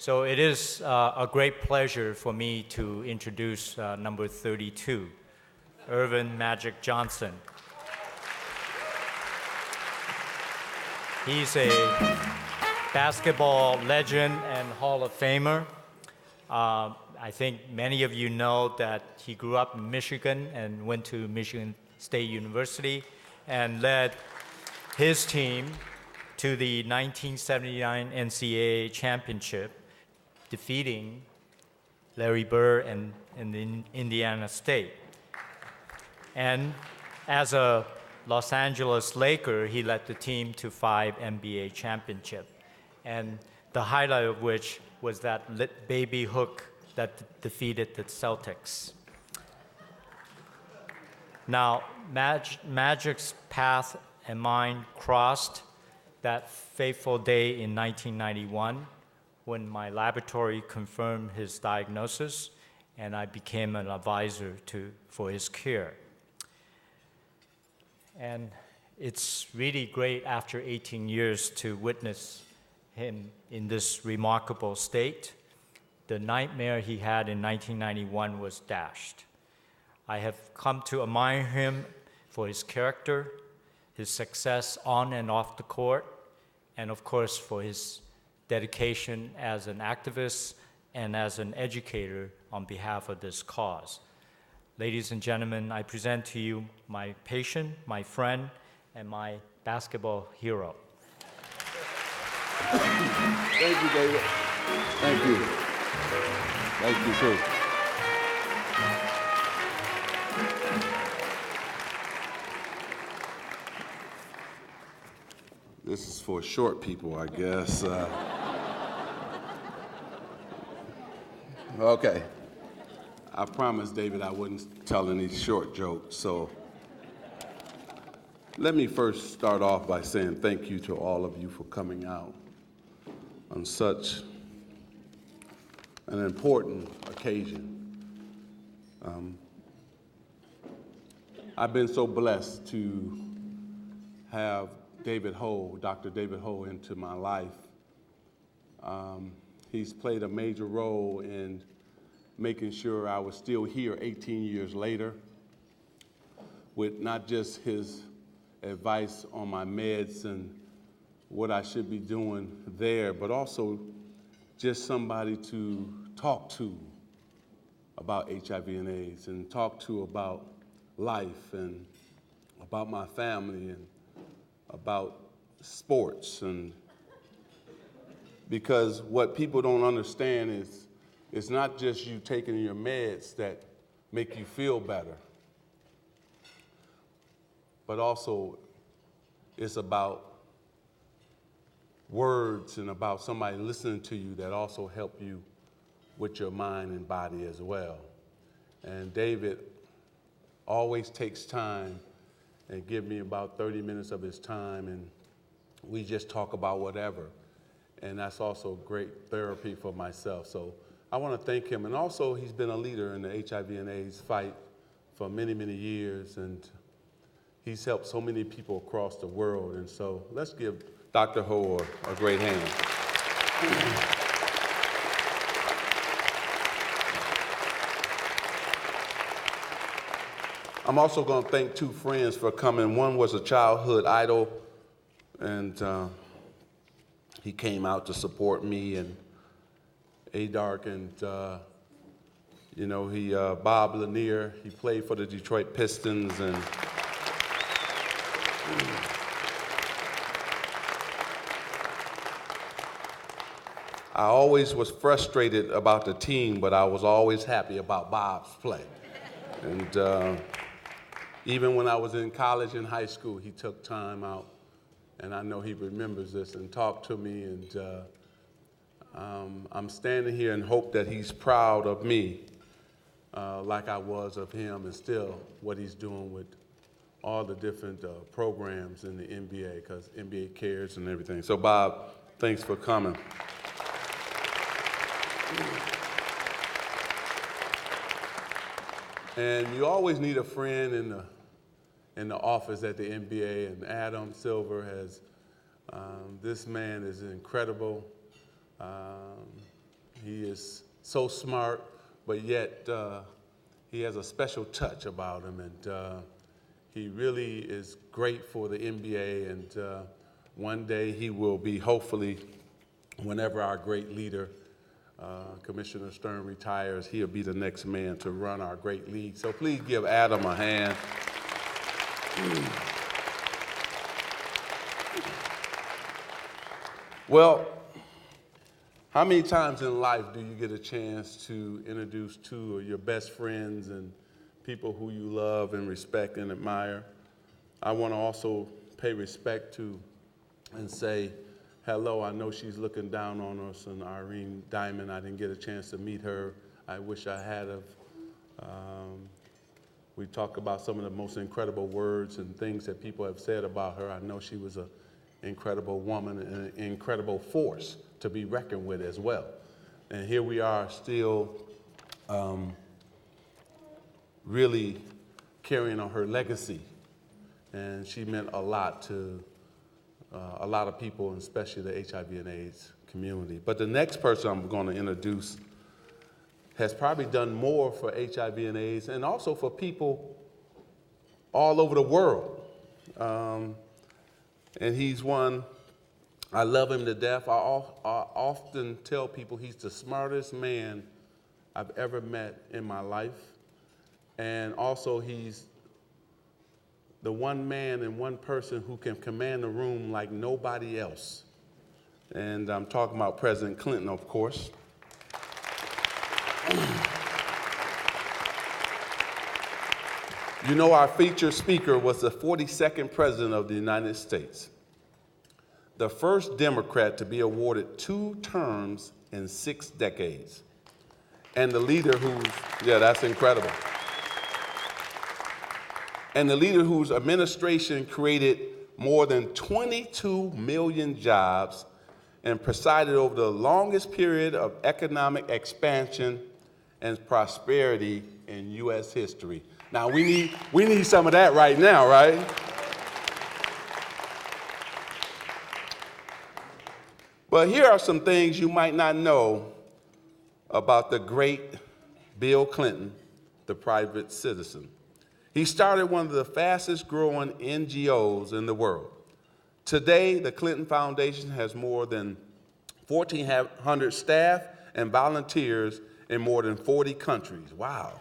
So it is a great pleasure for me to introduce number 32, Irvin Magic Johnson. He's a basketball legend and Hall of Famer. I think many of you know that he grew up in Michigan and went to Michigan State University and led his team to the 1979 NCAA championship, defeating Larry Bird and Indiana State. And as a Los Angeles Laker, he led the team to 5 NBA championships, and the highlight of which was that baby hook that defeated the Celtics. Now, Magic's path and mine crossed that fateful day in 1991 when my laboratory confirmed his diagnosis and I became an advisor for his care. And it's really great after 18 years to witness him in this remarkable state. The nightmare he had in 1991 was dashed. I have come to admire him for his character, his success on and off the court, and of course for his dedication as an activist and as an educator on behalf of this cause. Ladies and gentlemen, I present to you my patient, my friend, and my basketball hero. Thank you, David. Thank you. Thank you, too. This is for short people, I guess. Okay. I promised David I wouldn't tell any short jokes, so let me first start off by saying thank you to all of you for coming out on such an important occasion. I've been so blessed to have Dr. David Ho into my life. He's played a major role in making sure I was still here 18 years later with not just his advice on my meds and what I should be doing there, but also just somebody to talk to about HIV and AIDS and talk to about life and about my family and about sports. And because what people don't understand is it's not just you taking your meds that make you feel better, but also it's about words and about somebody listening to you that also help you with your mind and body as well. And David always takes time and give me about 30 minutes of his time, and we just talk about whatever. And that's also great therapy for myself. So I want to thank him. And also, he's been a leader in the HIV and AIDS fight for many, many years, and he's helped so many people across the world. And so let's give Dr. Ho a great hand. I'm also going to thank two friends for coming. One was a childhood idol, and he came out to support me, and ADARC, and Bob Lanier, he played for the Detroit Pistons, and I always was frustrated about the team, but I was always happy about Bob's play. And even when I was in college and high school, he took time out, and I know he remembers this, and talked to me, and I'm standing here and hope that he's proud of me like I was of him, and still what he's doing with all the different programs in the NBA, because NBA cares and everything. So Bob, thanks for coming. And you always need a friend in the office at the NBA, and Adam Silver has, this man is incredible. He is so smart, but yet he has a special touch about him, and he really is great for the NBA, and one day he will be, hopefully, whenever our great leader, Commissioner Stern, retires, he'll be the next man to run our great league. So please give Adam a hand. Well, how many times in life do you get a chance to introduce two of your best friends and people who you love and respect and admire? I want to also pay respect to and say hello. I know she's looking down on us, and Irene Diamond, I didn't get a chance to meet her. I wish I had of. We talked about some of the most incredible words and things that people have said about her. I know she was an incredible woman and an incredible force to be reckoned with as well. And here we are still really carrying on her legacy. And she meant a lot to a lot of people, and especially the HIV and AIDS community. But the next person I'm going to introduce has probably done more for HIV and AIDS and also for people all over the world. And he's one, I love him to death. I often tell people he's the smartest man I've ever met in my life. And also he's the one man and one person who can command the room like nobody else. And I'm talking about President Clinton, of course. You know, our featured speaker was the 42nd President of the United States, the first Democrat to be awarded 2 terms in 6 decades, and the leader who's, yeah, that's incredible, and the leader whose administration created more than 22 million jobs and presided over the longest period of economic expansion and prosperity in U.S. history. Now, we need some of that right now, right? But here are some things you might not know about the great Bill Clinton, the private citizen. He started one of the fastest growing NGOs in the world. Today, the Clinton Foundation has more than 1,400 staff and volunteers in more than 40 countries. Wow,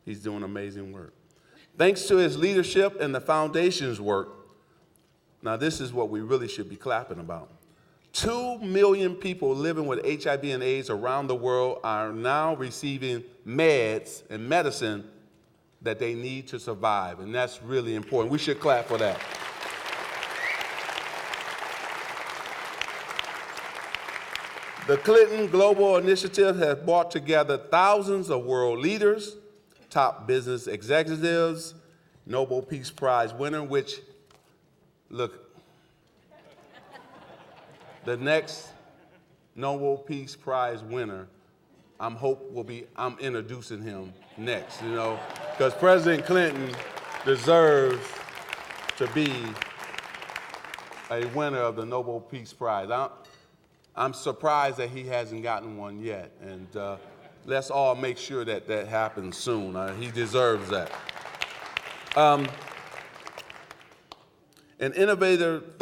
he's doing amazing work. Thanks to his leadership and the foundation's work, now this is what we really should be clapping about. 2 million people living with HIV and AIDS around the world are now receiving meds and medicine that they need to survive, and that's really important. We should clap for that. The Clinton Global Initiative has brought together thousands of world leaders, top business executives, Nobel Peace Prize winner, which, look, the next Nobel Peace Prize winner, I'm introducing him next, you know, because President Clinton deserves to be a winner of the Nobel Peace Prize. I'm surprised that he hasn't gotten one yet, and let's all make sure that that happens soon. He deserves that. And innovative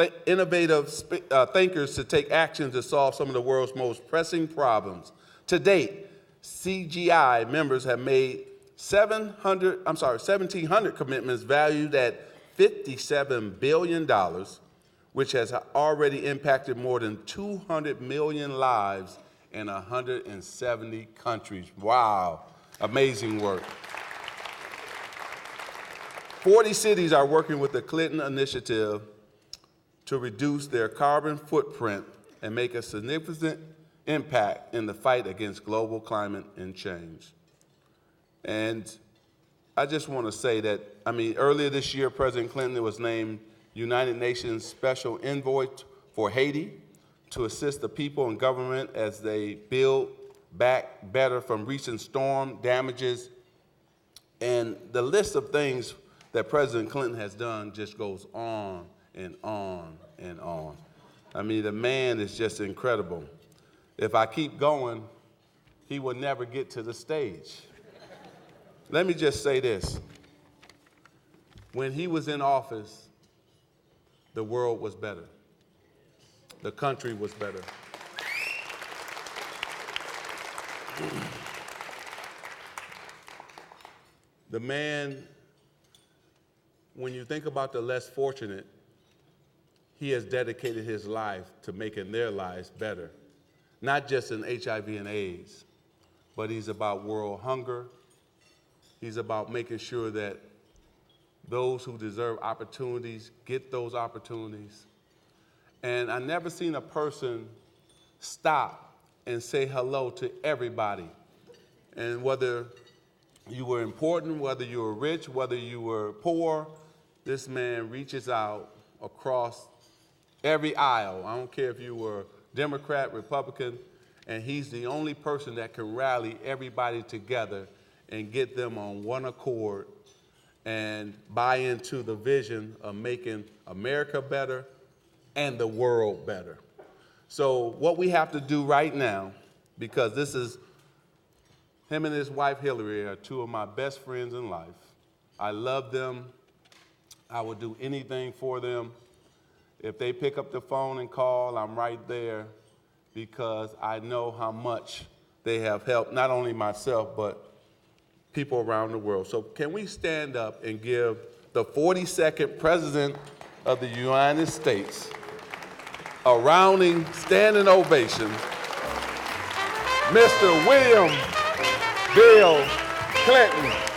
thinkers to take action to solve some of the world's most pressing problems. To date, CGI members have made 1,700 commitments valued at $57 billion, which has already impacted more than 200 million lives in 170 countries. Wow, amazing work. 40 cities are working with the Clinton Initiative to reduce their carbon footprint and make a significant impact in the fight against global climate and change. And I just want to say that, earlier this year, President Clinton was named United Nations Special Envoy for Haiti to assist the people and government as they build back better from recent storm damages. And the list of things that President Clinton has done just goes on and on and on. The man is just incredible. If I keep going, he would never get to the stage. Let me just say this. When he was in office, the world was better. The country was better. The man, when you think about the less fortunate, he has dedicated his life to making their lives better. Not just in HIV and AIDS, but he's about world hunger. He's about making sure that those who deserve opportunities get those opportunities. And I've never seen a person stop and say hello to everybody. And whether you were important, whether you were rich, whether you were poor, this man reaches out across every aisle. I don't care if you were Democrat, Republican, and he's the only person that can rally everybody together and get them on one accord and buy into the vision of making America better and the world better. So what we have to do right now, because this is, him and his wife Hillary are two of my best friends in life. I love them. I would do anything for them. If they pick up the phone and call, I'm right there because I know how much they have helped not only myself, but people around the world. So can we stand up and give the 42nd President of the United States a rounding standing ovation, Mr. William Bill Clinton.